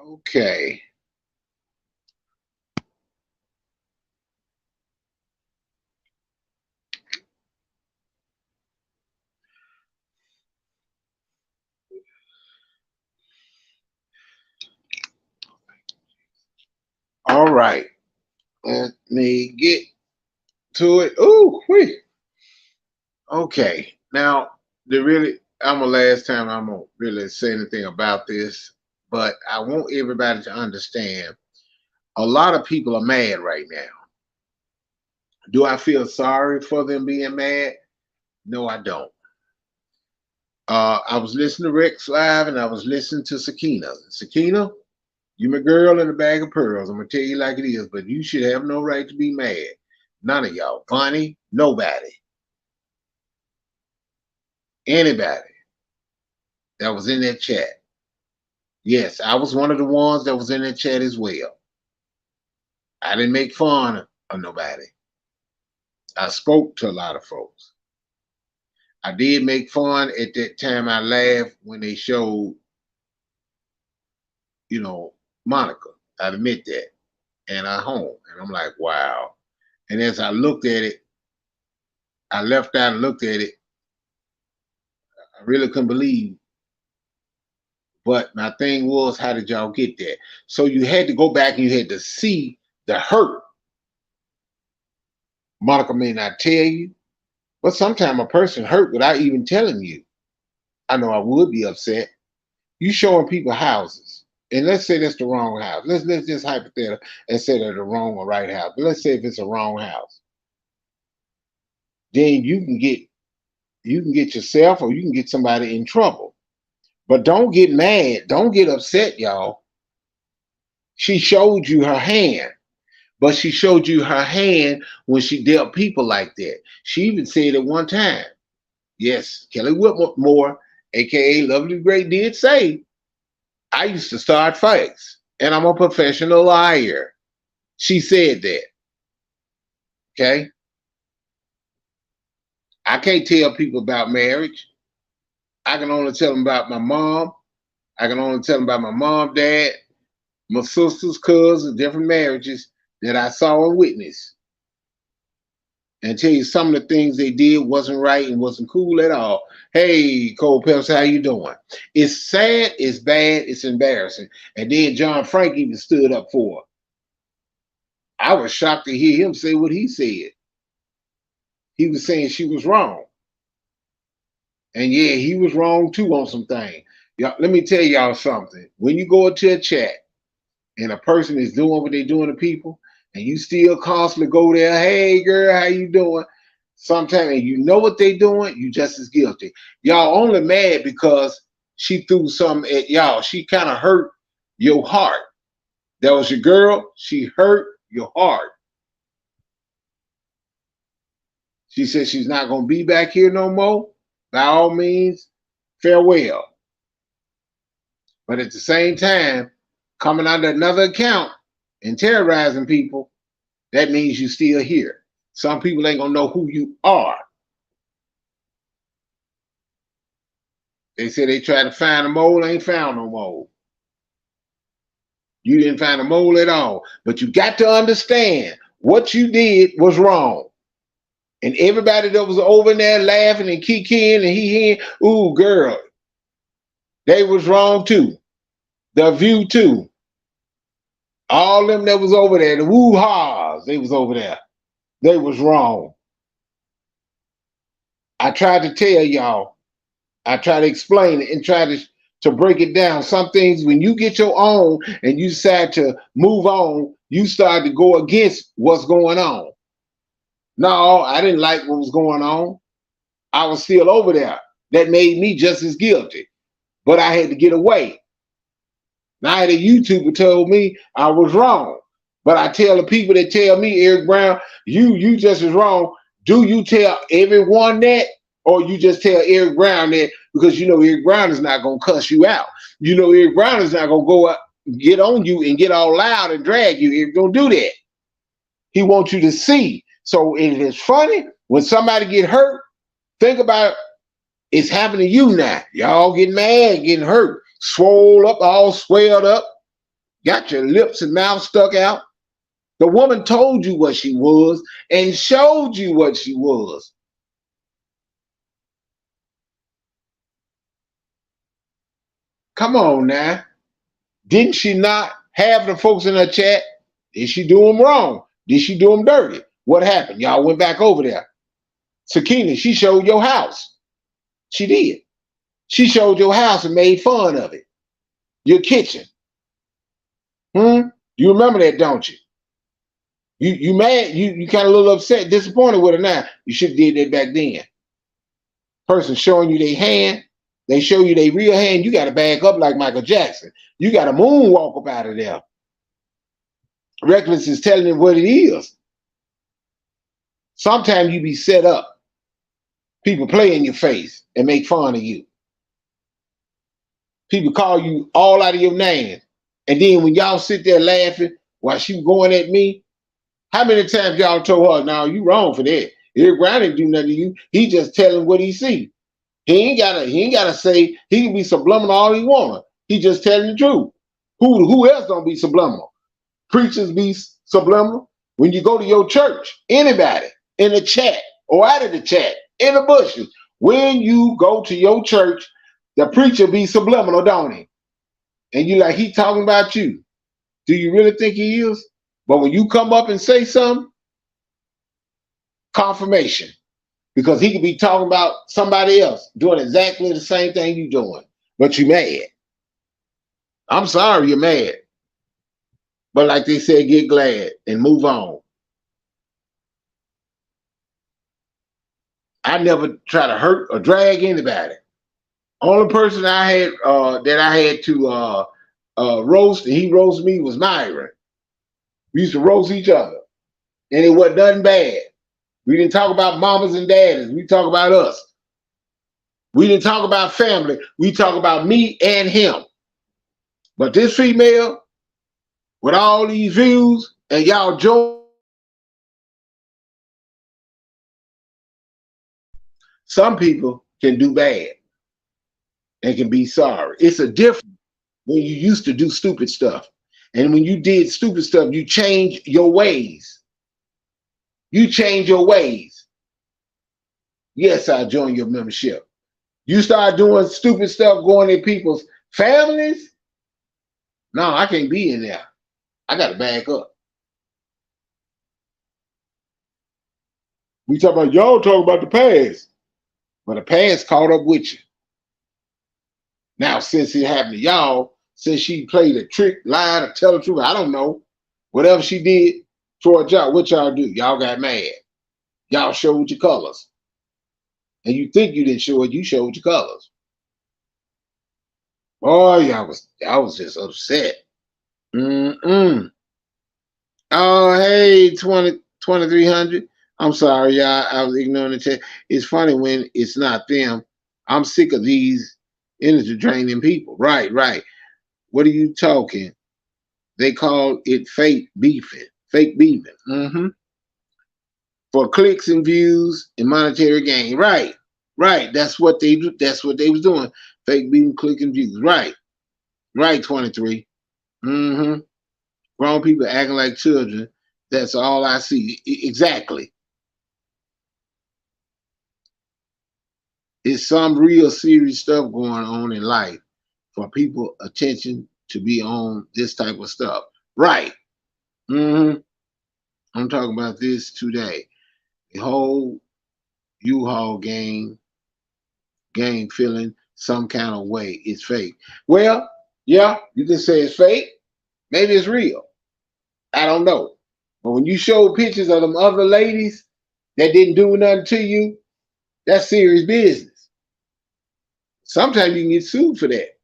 Okay. All right. Let me get to it. Ooh, wait. Okay. Now, the really, I'm the last time I'm gonna really say anything about this, but I want everybody to understand. A lot of people are mad right now. Do I feel sorry for them being mad? No, I don't. I was listening to Rex Live and I was listening to Sakina. Sakina, you my girl in a bag of pearls. I'm gonna tell you like it is, but you should have no right to be mad. None of y'all. Bunny, nobody. Anybody that was in that chat. Yes, I was one of the ones that was in that chat as well. I didn't make fun of nobody. I spoke to a lot of folks. I did make fun at that time. I laughed when they showed, you know, Monica. I admit that. And I home. And I'm like, wow. And as I looked at it, I left out and looked at it. I really couldn't believe. But my thing was, how did y'all get that? So you had to go back and you had to see the hurt. Monica may not tell you, but sometimes a person hurt without even telling you. I know I would be upset. You showing people houses, and let's say that's the wrong house. Let's just hypothetical and say they're the wrong or right house. But let's say if it's a wrong house, then you can get yourself or you can get somebody in trouble. But don't get mad. Don't get upset, y'all. She showed you her hand, but she showed you her hand when she dealt people like that. She even said at one time, yes, Kelly Whitmore, aka Lovely Great, did say, I used to start fights, and I'm a professional liar. She said that. Okay. I can't tell people about marriage. I can only tell them about my mom. I can only tell them about my mom, dad, my sisters, cousins, different marriages that I saw and witnessed. And tell you some of the things they did wasn't right and wasn't cool at all. Hey, Cole Peps, how you doing? It's sad, it's bad, it's embarrassing. And then John Frank even stood up for her. I was shocked to hear him say what he said. He was saying she was wrong. And yeah, he was wrong too on some things. Y'all, let me tell y'all something. When you go into a chat and a person is doing what they're doing to people, and you still constantly go there, hey girl, how you doing? Sometimes and you know what they doing, you just as guilty. Y'all only mad because she threw something at y'all. She kind of hurt your heart. That was your girl. She hurt your heart. She said she's not gonna be back here no more. By all means, farewell. But at the same time, coming under another account and terrorizing people, that means you still here. Some people ain't gonna know who you are. They say they try to find a mole, ain't found no mole. You didn't find a mole at all. But you got to understand what you did was wrong. And everybody that was over there laughing and kikiing and he, ooh, girl, they was wrong too. The View too. All them that was over there, the woo-haws, they was over there. They was wrong. I tried to tell y'all. I try to explain it and try to break it down. Some things, when you get your own and you decide to move on, you start to go against what's going on. No, I didn't like what was going on. I was still over there. That made me just as guilty. But I had to get away. Now I had a YouTuber told me I was wrong. But I tell the people that tell me, Eric Brown, you just as wrong. Do you tell everyone that? Or you just tell Eric Brown that because you know Eric Brown is not going to cuss you out. You know Eric Brown is not going to go up, get on you and get all loud and drag you. Eric don't do that. He wants you to see. So it is funny when somebody get hurt. Think about it. It's happening to you now. Y'all getting mad, getting hurt, swole up, all swelled up. Got your lips and mouth stuck out. The woman told you what she was and showed you what she was. Come on now. Didn't she not have the folks in her chat? Did she do them wrong? Did she do them dirty? What happened? Y'all went back over there. Sakina, she showed your house. She did. She showed your house and made fun of it. Your kitchen. You remember that, don't you? You mad? You kind of a little upset, disappointed with her now. You should have did that back then. Person showing you their hand, they show you their real hand. You got to back up like Michael Jackson. You got to moonwalk up out of there. Reckless is telling it what it is. Sometimes you be set up. People play in your face and make fun of you. People call you all out of your name. And then when y'all sit there laughing while she was going at me, how many times y'all told her, "No, you wrong for that. Eric Brown didn't do nothing to you. He just telling what he see. He ain't gotta say, he can be subliminal all he wanna. He just telling the truth. Who else don't be subliminal? Preachers be subliminal. When you go to your church, anybody in the chat or out of the chat, in the bushes, when you go to your church, the preacher be subliminal, don't he? And you like, he talking about you. Do you really think he is? But when you come up and say something, confirmation. Because he could be talking about somebody else doing exactly the same thing you doing, but you mad. I'm sorry you're mad. But like they said, get glad and move on. I never try to hurt or drag anybody. Only person I had that I had to roast, and he roasted me, was Myron. We used to roast each other. And it wasn't nothing bad. We didn't talk about mamas and daddies. We talk about us. We didn't talk about family. We talk about me and him. But this female, with all these views, and y'all join, some people can do bad and can be sorry. It's a difference when you used to do stupid stuff. And when you did stupid stuff, you change your ways. You change your ways. Yes, I join your membership. You start doing stupid stuff going in people's families. No, I can't be in there. I got to back up. We talk about, y'all talk about the past. But the past caught up with you. Now, since it happened to y'all, since she played a trick, lied, or tell the truth, I don't know. Whatever she did towards y'all, what y'all do? Y'all got mad. Y'all showed your colors. And you think you didn't show it, you showed your colors. Boy, y'all was just upset. Oh, hey, 2300. I'm sorry, y'all. I was ignoring the chat. It's funny when it's not them. I'm sick of these energy draining people. Right. What are you talking? They call it fake beefing. Fake beefing. For clicks and views and monetary gain. Right. That's what they do. That's what they was doing. Fake beefing, click and views. Right, 23. Grown people acting like children. That's all I see. Exactly. It's some real serious stuff going on in life for people attention to be on this type of stuff. Right. I'm talking about this today. The whole U-Haul gang feeling some kind of way is fake. Well, yeah, you can say it's fake. Maybe it's real. I don't know. But when you show pictures of them other ladies that didn't do nothing to you, that's serious business. Sometimes you can get sued for that.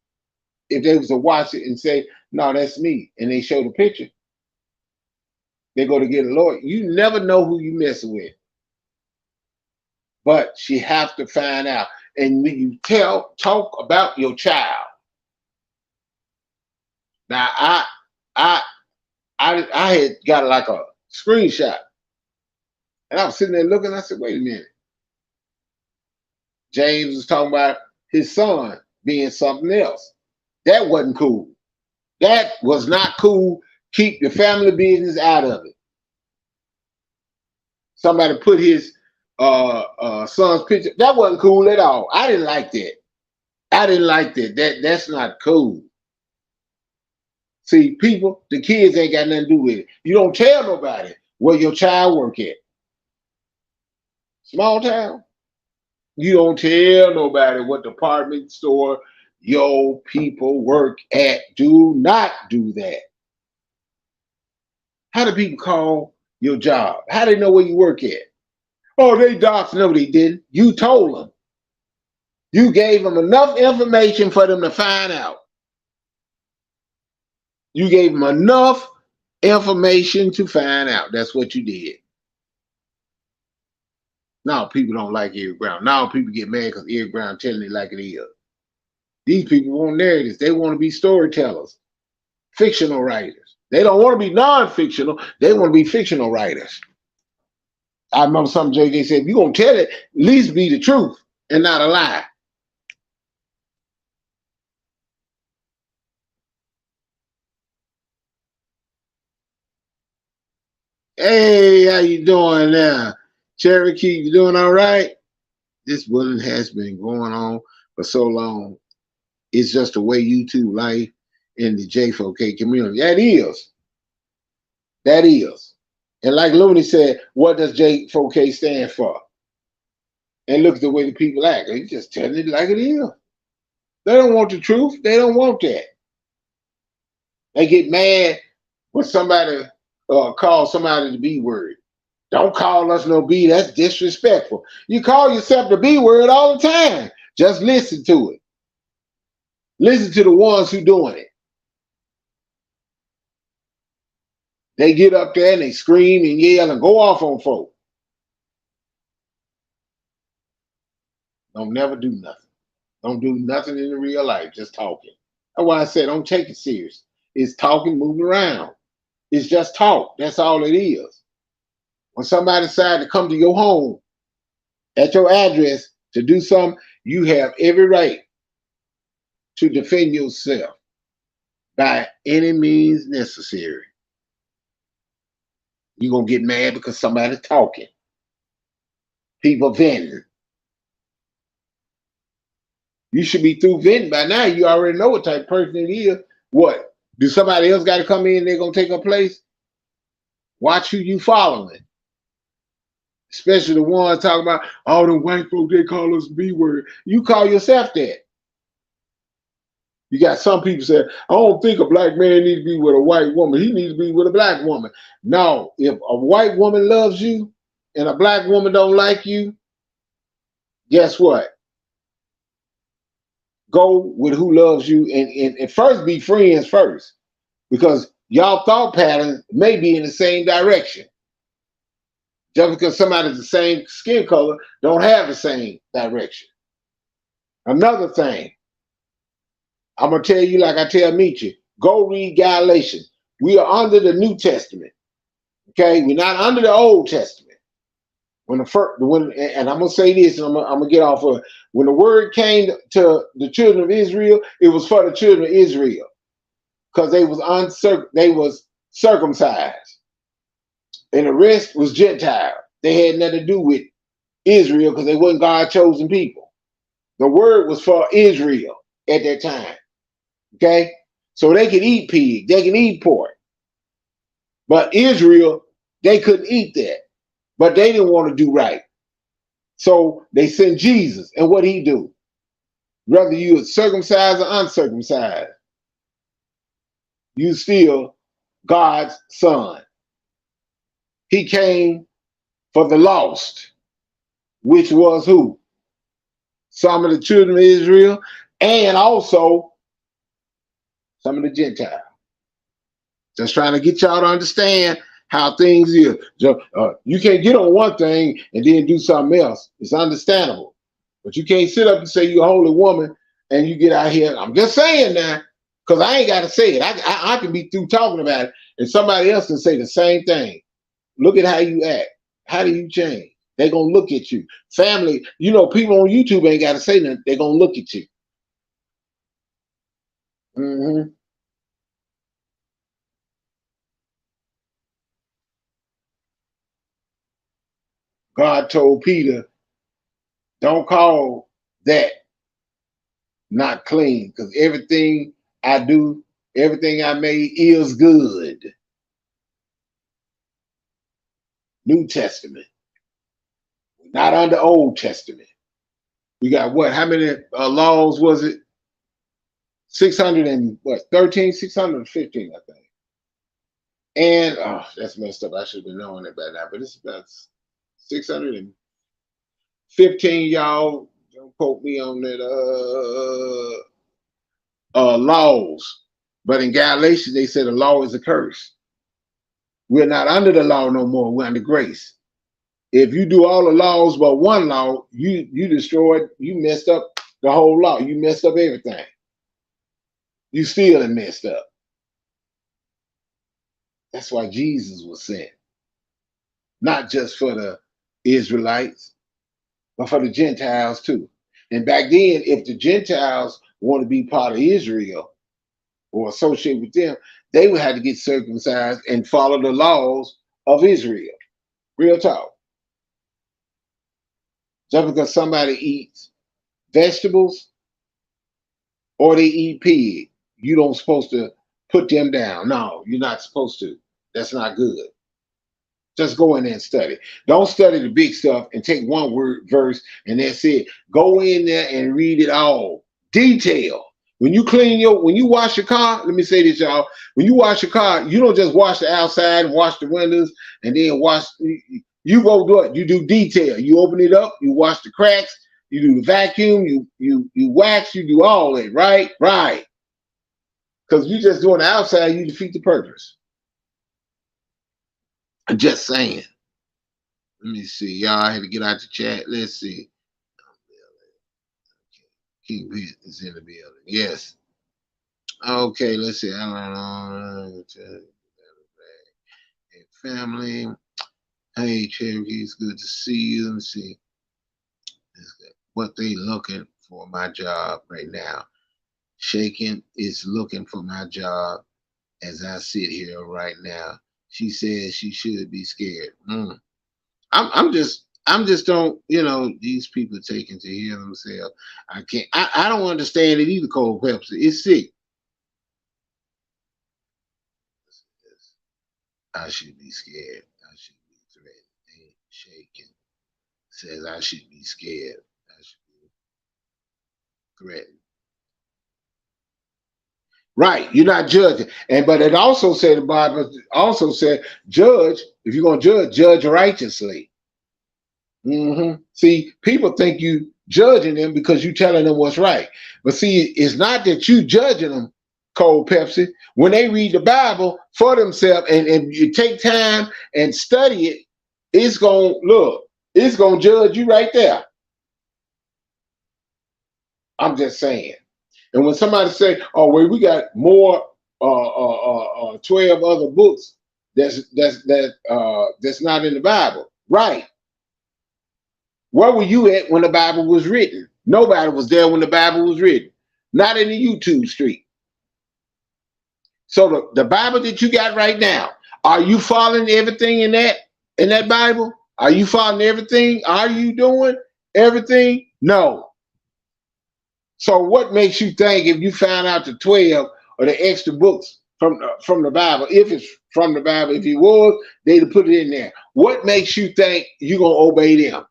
If they was to watch it and say, no, that's me, and they show the picture, they go to get a lawyer. You never know who you messing with. But she have to find out. And when you talk about your child. Now, I had got like a screenshot. And I was sitting there looking, I said, wait a minute. James was talking about his son being something else. That wasn't cool. That was not cool. Keep the family business out of it. Somebody put his son's picture. That wasn't cool at all. I didn't like that. I didn't like that. That's not cool. See, people, the kids ain't got nothing to do with it. You don't tell nobody where your child work at. Small town. You don't tell nobody what department store your people work at. Do not do that. How do people call your job? How do they know where you work at? Oh, they docs. No, they didn't. You told them. You gave them enough information for them to find out. You gave them enough information to find out. That's what you did. Now people don't like Eric Brown. Now people get mad because Eric Brown telling it like it is. These people want narratives. They want to be storytellers, fictional writers. They don't want to be non-fictional. They want to be fictional writers. I remember something JJ said, if you're going to tell it, at least be the truth and not a lie. Hey, how you doing now? Cherokee, you doing all right? This bullying has been going on for so long. It's just the way YouTube life in the J4K community. That is. That is. And like Looney said, what does J4K stand for? And look at the way the people act. They just telling it like it is. They don't want the truth. They don't want that. They get mad when somebody calls somebody the B word. Don't call us no B. That's disrespectful. You call yourself the B word all the time. Just listen to it. Listen to the ones who doing it. They get up there and they scream and yell and go off on folk. Don't never do nothing. Don't do nothing in the real life, just talking. That's why I said don't take it serious. It's talking, moving around. It's just talk. That's all it is. When somebody decides to come to your home at your address to do something, you have every right to defend yourself by any means necessary. You're going to get mad because somebody's talking. People venting. You should be through venting by now. You already know what type of person it is. What? Do somebody else got to come in and they're going to take a place? Watch who you following. Especially the ones talking about, all them white folks, they call us B word. You call yourself that. You got some people say, I don't think a black man needs to be with a white woman. He needs to be with a black woman. No, if a white woman loves you and a black woman don't like you, guess what? Go with who loves you and first be friends first. Because y'all thought patterns may be in the same direction. Just because somebody's the same skin color don't have the same direction. Another thing, I'm going to tell you like I tell Nietzsche, go read Galatians. We are under the New Testament. Okay? We're not under the Old Testament. And I'm going to say this, and I'm going to get off of it. When the word came to the children of Israel, it was for the children of Israel. Because they was circumcised. And the rest was Gentile. They had nothing to do with Israel because they wasn't God's chosen people. The word was for Israel at that time. Okay? So they could eat pig, they can eat pork. But Israel, they couldn't eat that. But they didn't want to do right. So they sent Jesus. And what he do? Whether you are circumcised or uncircumcised, you still God's son. He came for the lost, which was who? Some of the children of Israel and also some of the Gentiles. Just trying to get y'all to understand how things is. You can't get on one thing and then do something else. It's understandable. But you can't sit up and say you're a holy woman and you get out here. I'm just saying now, because I ain't got to say it. I can be through talking about it and somebody else can say the same thing. Look at how you act. How do you change? They're going to look at you. Family, people on YouTube ain't got to say nothing. They're going to look at you. God told Peter, don't call that not clean, because everything I do, everything I made is good. New Testament, not under Old Testament. We got what? How many laws was it? 600 and what? 13, 615, I think. And oh, that's messed up. I should have been knowing it by now, but it's about 615. Y'all don't quote me on that. Laws, but in Galatians they said the law is a curse. We're not under the law no more. We're under grace. If you do all the laws but one law, you destroyed. You messed up the whole law. You messed up everything. You still messed up. That's why Jesus was sent, not just for the Israelites, but for the Gentiles too. And back then, if the Gentiles want to be part of Israel or associate with them, they would have to get circumcised and follow the laws of Israel. Real talk. Just because somebody eats vegetables or they eat pig, you don't supposed to put them down. No, you're not supposed to. That's not good. Just go in there and study. Don't study the big stuff and take one word verse and that's it. Go in there and read it all. Detail. When you wash your car, let me say this, y'all. When you wash your car, you don't just wash the outside and wash the windows and then wash. You go do it. You do detail. You open it up. You wash the cracks. You do the vacuum. You wax. You do all that. Right. Right. Because you just doing the outside, you defeat the purpose. I'm just saying. Let me see. Y'all, I had to get out the chat. Let's see. King Pitt is in the building. Yes. Okay, let's see. I don't know. Hey, family. Hey, Cherokee, it's good to see you. Let me see. What they looking for my job right now. Shaking is looking for my job as I sit here right now. She says she should be scared. I'm just don't, these people taking to hear themselves. I don't understand it either, Cold Pepsi. It's sick. I should be scared. I should be threatened. Ain't shaking. Says I should be scared. I should be threatened. Right, you're not judging. But it also said, the Bible also said, judge, if you're gonna judge righteously. See, people think you judging them because you telling them what's right. But see, it's not that you judging them, Cold Pepsi. When they read the Bible for themselves and you take time and study it, it's gonna judge you right there. I'm just saying. And when somebody say, "Oh, well, we got more 12 other books that's not in the Bible," right? Where were you at when the Bible was written? Nobody was there when the Bible was written. Not in the YouTube street. So the Bible that you got right now, are you following everything in that Bible? Are you following everything? Are you doing everything? No. So what makes you think if you found out the 12 or the extra books from the Bible, if it's from the Bible, if it was, they'd have put it in there. What makes you think you're going to obey them?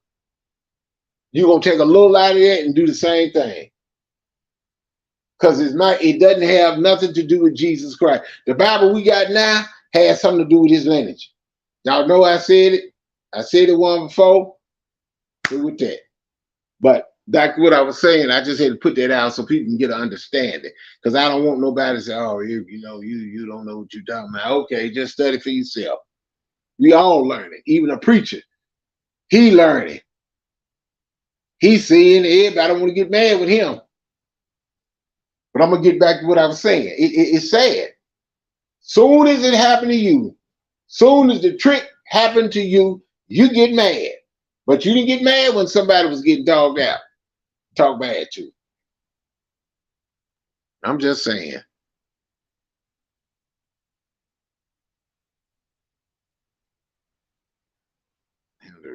You're going to take a little out of that and do the same thing. Because it doesn't have nothing to do with Jesus Christ. The Bible we got now has something to do with his lineage. Y'all know I said it. I said it one before. Do with that. But that's what I was saying. I just had to put that out so people can get an understanding. Because I don't want nobody to say, "Oh, you don't know what you're talking about." Okay, just study for yourself. We all learning. Even a preacher, he learning. He's seeing everybody don't want to get mad with him. But I'm gonna get back to what I was saying. It's sad. Soon as it happened to you, soon as the trick happened to you, you get mad. But you didn't get mad when somebody was getting dogged out, talk bad to. I'm just saying.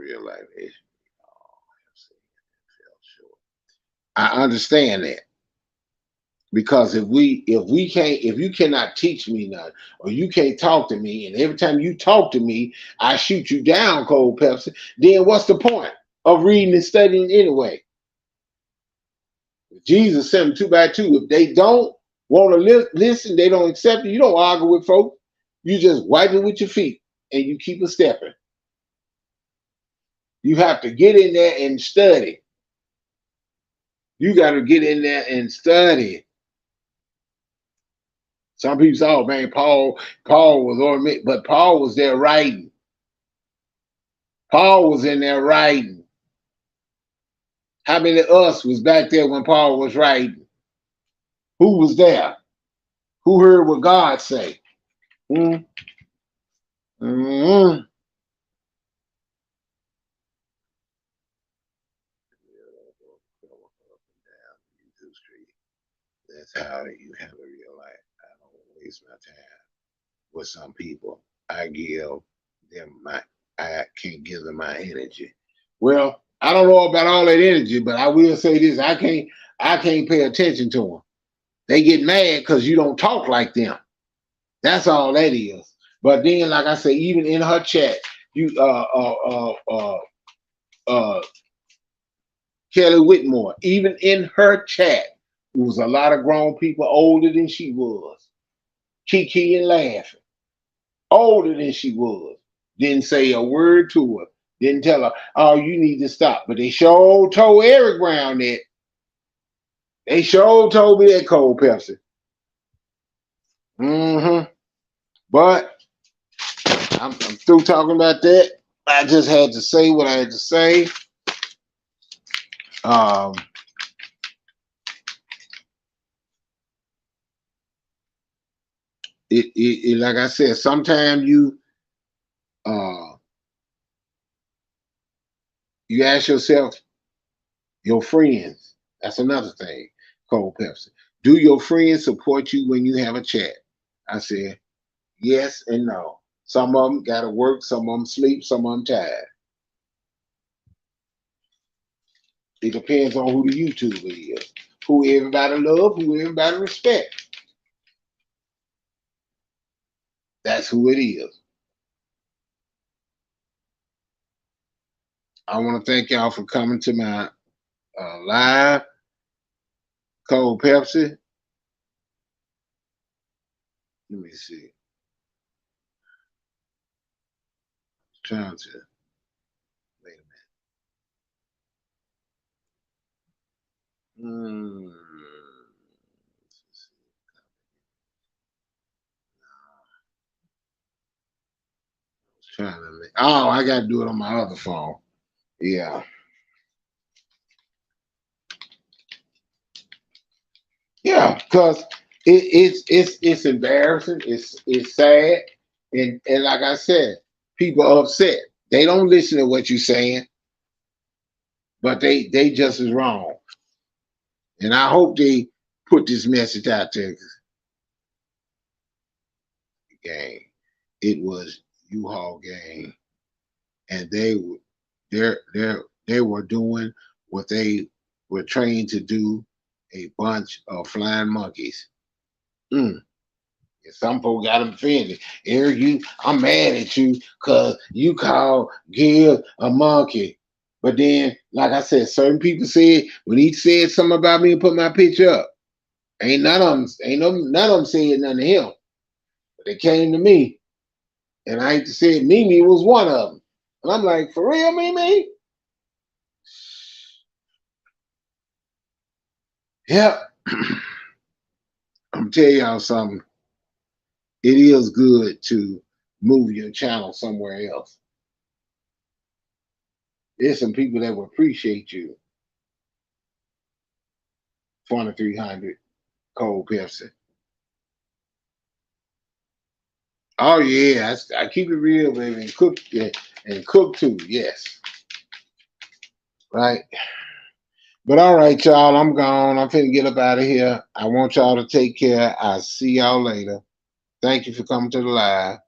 real life issue. I understand that. Because if you cannot teach me nothing, or you can't talk to me, and every time you talk to me, I shoot you down, Cold Pepsi, then what's the point of reading and studying anyway? Jesus sent them two by two. If they don't want to listen, they don't accept it. You don't argue with folks. You just wipe it with your feet and you keep it stepping. You have to get in there and study. You got to get in there and study. Some people say, "Oh man, Paul was on me," but Paul was there writing. Paul was in there writing. How many of us was back there when Paul was writing? Who was there? Who heard what God say? Mm-hmm. That's how you have a real life. I don't waste my time with some people. I can't give them my energy. Well, I don't know about all that energy, but I will say this: I can't pay attention to them. They get mad because you don't talk like them. That's all that is. But then, like I say, even in her chat, you Kelly Whitmore, even in her chat, it was a lot of grown people older than she was, kiki and laughing, older than she was. Didn't say a word to her. Didn't tell her, "Oh, you need to stop." But they sure told Eric Brown that. They sure told me that, Cold Pepsi. But I'm through talking about that. I just had to say what I had to say. It like I said, sometimes you ask yourself, your friends. That's another thing, Cold Pepsi. Do your friends support you when you have a chat? I said yes and no. Some of them got to work, some of them sleep, some of them tired. It depends on who the YouTuber is, who everybody love, who everybody respect. That's who it is. I want to thank y'all for coming to my live, Cold Pepsi. Let me see. Trying to wait a minute. Trying to I got to do it on my other phone. Yeah. Yeah, because it's embarrassing. It's sad, and like I said, people are upset. They don't listen to what you're saying, but they just as wrong. And I hope they put this message out there. Gang, it was U-Haul gang, and they were doing what they were trained to do. A bunch of flying monkeys. Some folks got offended. Eric, I'm mad at you because you called Gil a monkey. But then, like I said, certain people said when he said something about me and put my picture up, none of them said nothing to him. But they came to me, and I hate to say it, Mimi was one of them. And I'm like, for real, Mimi? Yeah. I'm telling y'all something. It is good to move your channel somewhere else. There's some people that will appreciate you. 2300 Cold Pepsi. Oh yeah, I keep it real, baby, and cook too. Yes, right. But all right, y'all, I'm gone. I'm finna get up out of here. I want y'all to take care. I'll see y'all later. Thank you for coming to the live.